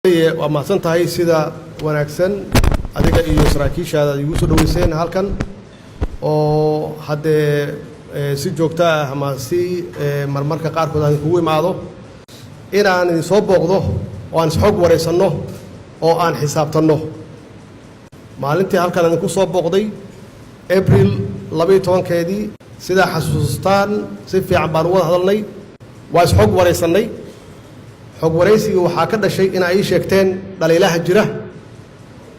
waa mahadsan tahay sida wanaagsan adiga iyo saraakiishaada igu soo dhaweyseen halkan oo hadee si joogto ah ama si marmarka qaarkood aan kugu imaado inaan soo booqdo oo aan xog wareysano oo aan xisaabtano maalintii halkan aan ku soo booqday April 12keedii sida xasuustaan si fiican baan wada hadalnay waa xog wareysanay xog wareysiga waxaa ka dhashay in ay sheegteen dhaliilaha jira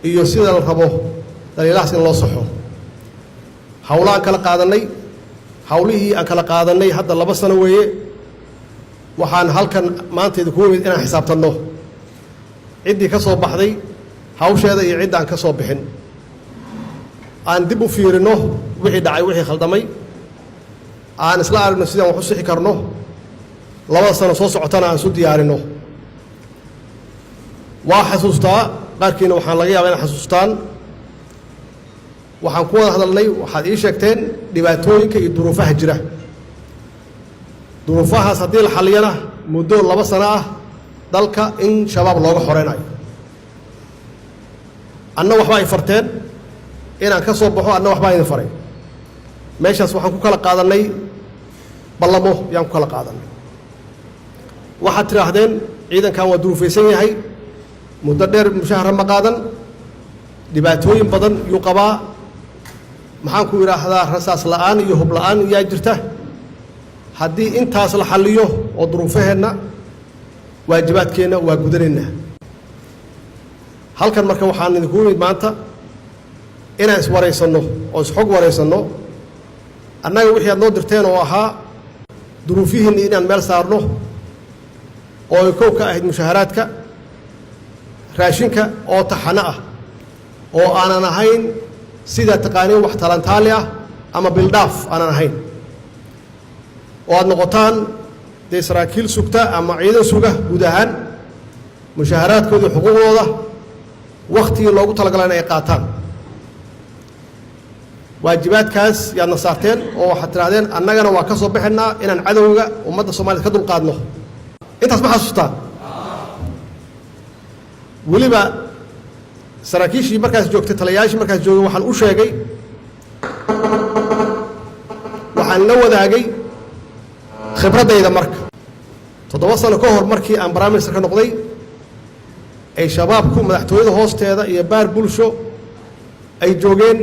iyo sida la rabo dhaliilahaas in loo saxo hawlaan kala qaadanay hawlihii aan kala qaadanay hadda 2 sano weeye waxaan halkan maanteeda ku weyd inaan xisaabtano cidii ka soo baxday hawsheeda iyo cid aan ka soo bixin aan dib u fiirino wixii dhacay wixii khaldamay aan isla aragno sidaan wax u sixi karno 2 sano soo socotana aan soo diyaarino waa xasuustaa qaarkiina waxaan laga yaabaa in xasuustaan waxaan ku wada hadalnay waxaad ii sheegteen dhibaatooyinka iyo duruufaha jira duruufahaas haddii la xaliyana muddo 2 sano ah dalka in shabaab looga xoreynayo anna waxba ay farteen inaan ka soo baxo anna waxba idin faray meeshaas waxaan ku kala qaadanay ballamo yaan ku kala qaadanay waxaad tiraahdeen ciidankan waa duruufaysan yahay muddo dheer mushahar ma qaadan dhibaatooyin badan yuu qabaa maxaan ku yiraahdaa rasaas la'aan iyo hub la'aan yaa jirta haddii intaas la xalliyo oo duruufaheenna waajibaadkeena waa gudanaynaa halkan marka waxaan idinku yimid maanta inaan iswareysano oo isxog wareysano annaga wixii aad noo dirteen oo ahaa duruufihiinna inaan meel saarno oo ay kow ka ahayd mushaharaadka raashinka oo taxano ah oo aanan ahayn sida taqaaniin wax talantaali ah ama bildhaaf aanan ahayn oo aad noqotaan dee saraakiil sugta ama ciidan suga guud ahaan mushaharaadkooda xuquuqdooda wakhtigii loogu talagalay in ay qaataan waajibaadkaas yaadna saarteen oo waxaad tidhahdeen annagana waa ka soo bixinaa inaan cadowga ummadda soomaaliyed ka dulqaadno intaas ma xasuustaan weliba saraakiishii markaas joogtay taliyayaashii markaas joogay waxaan u sheegay waxaan la wadaagay khibraddayda marka 7 sano ka hor markii aan prime minister ka noqday ay shabaabku madaxtooyada hoosteeda iyo baar bulsho ay joogeen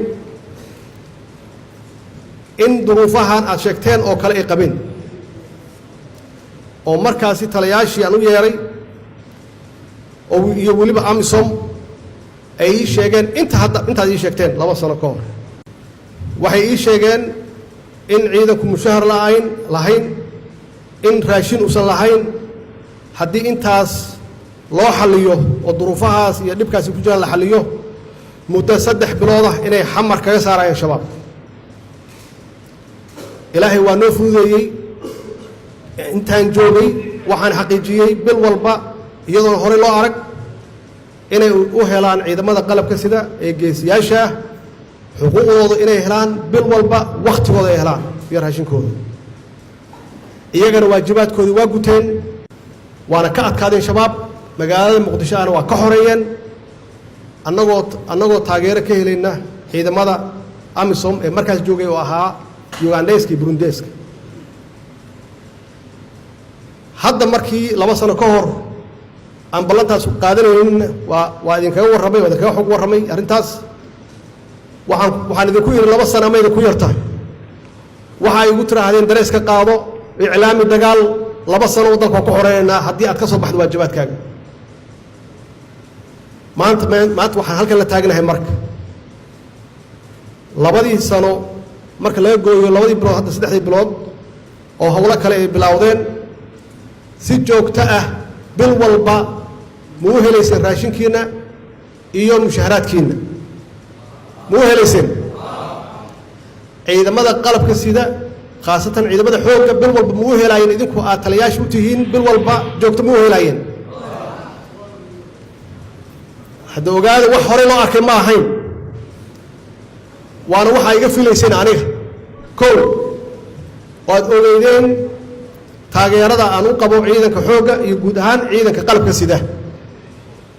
in duruufahan aad sheegteen oo kale ay qabeen oo markaasi taliyayaashii aan u yeeray oo iyo weliba amisom ay ii sheegeen intaad ii sheegteen 2 sano ka hor waxay ii sheegeen in ciidanku mushahar lahayn in raashin uusan lahayn haddii intaas loo xalliyo oo duruufahaas iyo dhibkaasi ku jiraan la xalliyo muddo 3 bilood ah inay xamar kaga saarayaan shabaab ilaahay waa noo fududeeyey intaan joogay waxaan xaqiijiyey bil walba iyadoona horey loo arag inay u helaan ciidamada qalabka sida ee geesiyaasha xuquuqdooda inay helaan bil walba wakhtigooda ay helaan iyo raashinkooda iyagana waajibaadkoodii waa guteen waana ka adkaadeen shabaab magaalada muqdisho ana waa ka xoreeyeen annagoo taageero ka helayna ciidamada amisom ee markaas joogay oo ahaa ugandeyska iyo burundeyska hadda markii 2 sano ka hor aan ballantaas qaadanaynin waa idinkaga warramay waa idinkaga xog warramay arrintaas waxaan idinku yidhi 2 sano ma idinku yartahay waxay igu tiraahdeen dareeska qaado iclaami dagaal 2 sano waddanka ku xoreeynaa haddii aad ka soo baxdo waajibaadkaaga maanta waxaan halkan la taagnahay marka 2 sano marka laga gooyo 2 bilood hadda 3 bilood oo hawlo kale ay bilowdeen si joogto ah bil walba ma u helayseen raashinkiina iyo mushaharaadkiina ma u helayseen ciidamada qalabka sida khaasatan ciidamada xoogga bil walba ma u helaayeen idinku aad taliyayaasha u tihiin bil walba joogto ma u helaayeen hadda ogaada wax hore loo arkay ma ahayn waana waxaa iga filayseen aniga kow waad ogeydeen taageerada aan u qabo ciidanka xoogga iyo guud ahaan ciidanka qalabka sida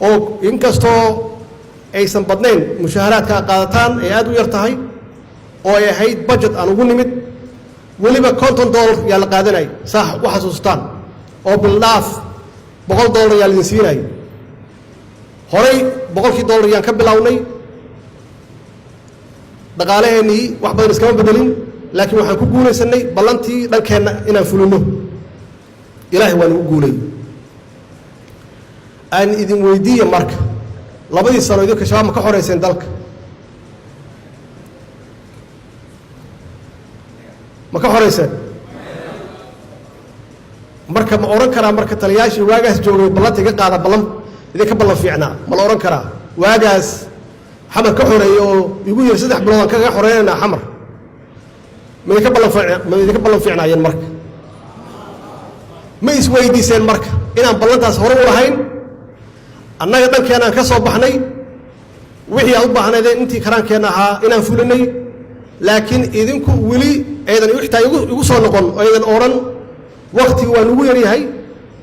oo inkastoo aysan badnayn mushaaharaadka qaadataan ay aad u yar tahay oo ay ahayd budget aan ugu nimid weliba $50 yaa la qaadanay saax u xasuustaan oo bildaaf $100 yaa lidin siinay horay $100 yaan ka bilownay dhaqaalaheennii wax badan iskama bedelin laakiin waxaan ku guulaysanay ballantii dhankeenna inaan fulino ilaahay waa nagu guulay aan idin weydiiye marka labadii sano idinka shabaab ma ka xoreyseen dalka ma ka xoreyseen marka ma oran karaa marka taliyaashii waagaas joogay ballanta iga qaada ballan idinka ballan fiicnaa ma la oran karaa waagaas xamar ka xoreeyey oo igu yiri 3 bilood aan kaga xoreeynaa xamar ma idinka ballan fiicnaayeen marka ma isweydiiseen marka inaan ballantaas hore u lahayn annaga dhankeenaan ka soo baxnay wixii aad u baahnaydeen intii karaankeenna ahaa inaan fulinay laakiin idinku weli aydan xitaa igu soo noqon oo aydan odhan waktigii waa nugu yaryahay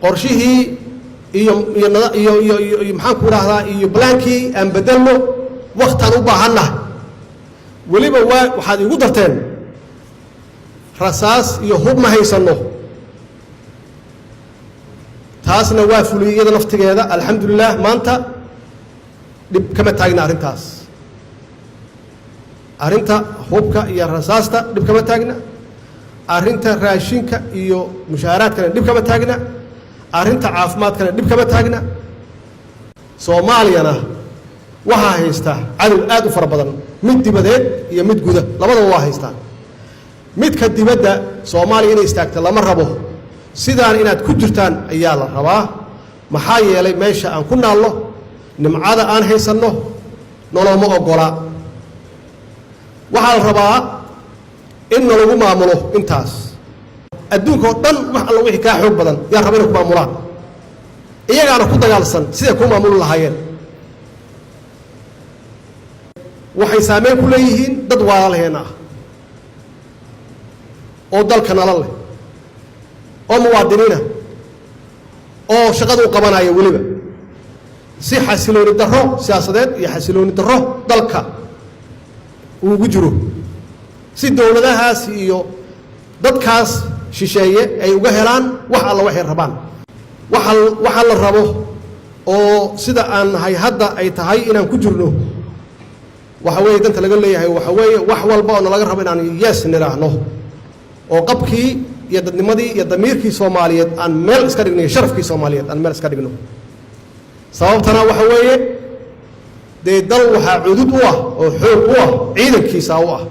qorshihii iyo maxaan ku idhaahdaa iyo balaankii aan bedelno waktaan u baahannahay weliba waxaad igu darteen rasaas iyo hub ma haysanno taasna waa fuliyey iyada naftigeeda alxamdulilah maanta dhib kama taagna arrintaas arrinta hubka iyo rasaasta dhib kama taagna arrinta raashinka iyo mushaaharaadkana dhib kama taagna arrinta caafimaadkana dhib kama taagna soomaaliyana waxaa haysta cadow aad u fara badan mid dibadeed iyo mid guda labadaba waa haystaan midka dibadda soomaaliya inay istaagta lama rabo sidaan inaad ku jirtaan ayaa la rabaa maxaa yeelay meesha aan ku naalno nimcada aan haysanno noloma ogola waxaa la rabaa in nalagu maamulo intaas adduunka oo dhan wax alla wixii kaa xoog badan yaa raba inay ku maamulaan iyagaana ku dagaalsan siday ku maamuli lahaayeen waxay saameyn ku leeyihiin dad waalaalaheenna ah oo dalka nala leh oo muwaadiniina oo shaqada u qabanaya weliba si xasilooni darro siyaasadeed iyo xasilooni darro dalka ugu jiro si dowladahaas iyo dadkaas shisheeye ay uga helaan wax alla waxay rabaan waxa la rabo oo sida aan nahay hadda ay tahay inaan ku jirno waxa weeye danta laga leeyahay waxa weeye wax walba oo nalaga rabo inaan yes niraahno oo qabkii iyo dadnimadii iyo damiirkii Soomaaliyeed aan meel iska dhigno sharafkii Soomaaliyeed aan meel iska dhigno sababtana waxa weeye dal waxa cudud u ah oo xoog u ah ciidankiisa u ah